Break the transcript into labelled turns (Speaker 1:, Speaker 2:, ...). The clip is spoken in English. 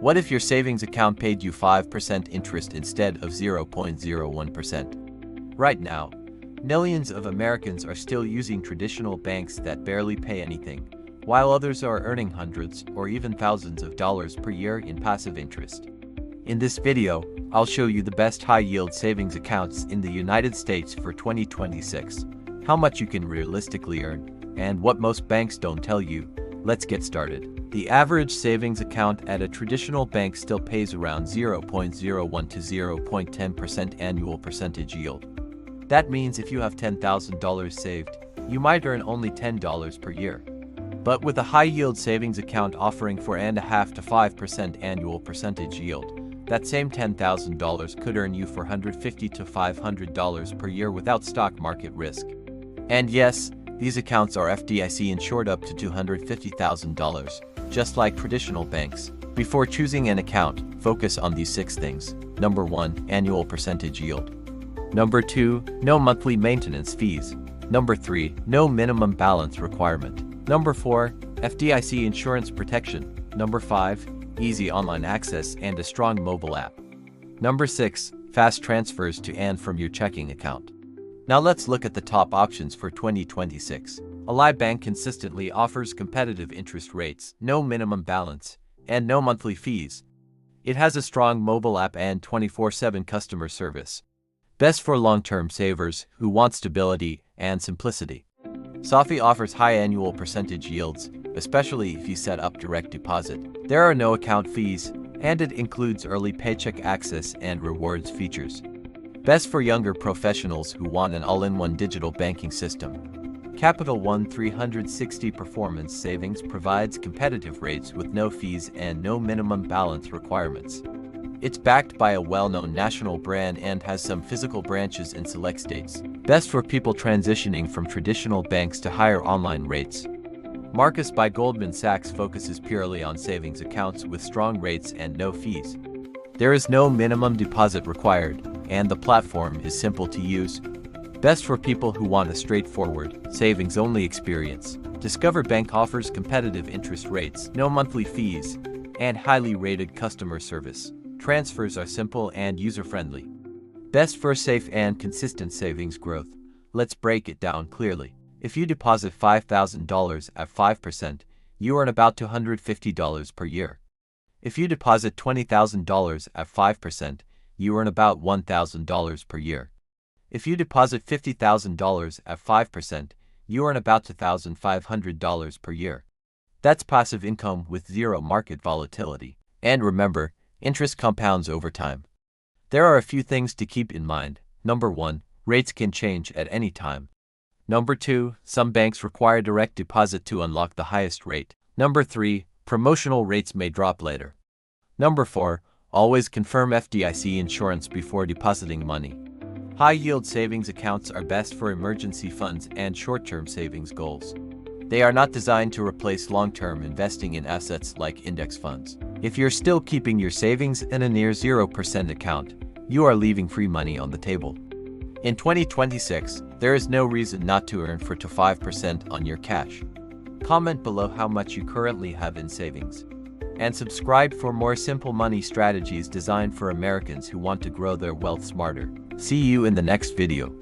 Speaker 1: What if your savings account paid you 5% interest instead of 0.01%? Right now, millions of Americans are still using traditional banks that barely pay anything, while others are earning hundreds or even thousands of dollars per year in passive interest. In this video, I'll show you the best high-yield savings accounts in the United States for 2026, how much you can realistically earn, and what most banks don't tell you. Let's get started. The average savings account at a traditional bank still pays around 0.01 to 0.10% annual percentage yield. That means if you have $10,000 saved, you might earn only $10 per year. But with a high-yield savings account offering 4.5 to 5% annual percentage yield, that same $10,000 could earn you $450 to $500 per year without stock market risk. And yes, these accounts are FDIC insured up to $250,000, just like traditional banks. Before choosing an account, focus on these 6 things. Number 1, annual percentage yield. Number 2, no monthly maintenance fees. Number 3, no minimum balance requirement. Number 4, FDIC insurance protection. Number 5, easy online access and a strong mobile app. Number 6, fast transfers to and from your checking account. Now let's look at the top options for 2026. Ally Bank consistently offers competitive interest rates, no minimum balance, and no monthly fees. It has a strong mobile app and 24/7 customer service. Best for long-term savers who want stability and simplicity. SoFi offers high annual percentage yields, especially if you set up direct deposit. There are no account fees, and it includes early paycheck access and rewards features. Best for younger professionals who want an all-in-one digital banking system. Capital One 360 Performance Savings provides competitive rates with no fees and no minimum balance requirements. It's backed by a well-known national brand and has some physical branches in select states. Best for people transitioning from traditional banks to higher online rates. Marcus by Goldman Sachs focuses purely on savings accounts with strong rates and no fees. There is no minimum deposit required, and the platform is simple to use. Best for people who want a straightforward, savings-only experience. Discover Bank offers competitive interest rates, no monthly fees, and highly rated customer service. Transfers are simple and user-friendly. Best for safe and consistent savings growth. Let's break it down clearly. If you deposit $5,000 at 5%, you earn about $250 per year. If you deposit $20,000 at 5%, you earn about $1,000 per year. If you deposit $50,000 at 5%, you earn about $2,500 per year. That's passive income with zero market volatility. And remember, interest compounds over time. There are a few things to keep in mind. Number 1, rates can change at any time. Number 2, some banks require direct deposit to unlock the highest rate. Number 3, promotional rates may drop later. Number 4, always confirm FDIC insurance before depositing money. High-yield savings accounts are best for emergency funds and short-term savings goals. They are not designed to replace long-term investing in assets like index funds. If you're still keeping your savings in a near 0% account, you are leaving free money on the table. In 2026, there is no reason not to earn 4 to 5% on your cash. Comment below how much you currently have in savings. And subscribe for more simple money strategies designed for Americans who want to grow their wealth smarter. See you in the next video.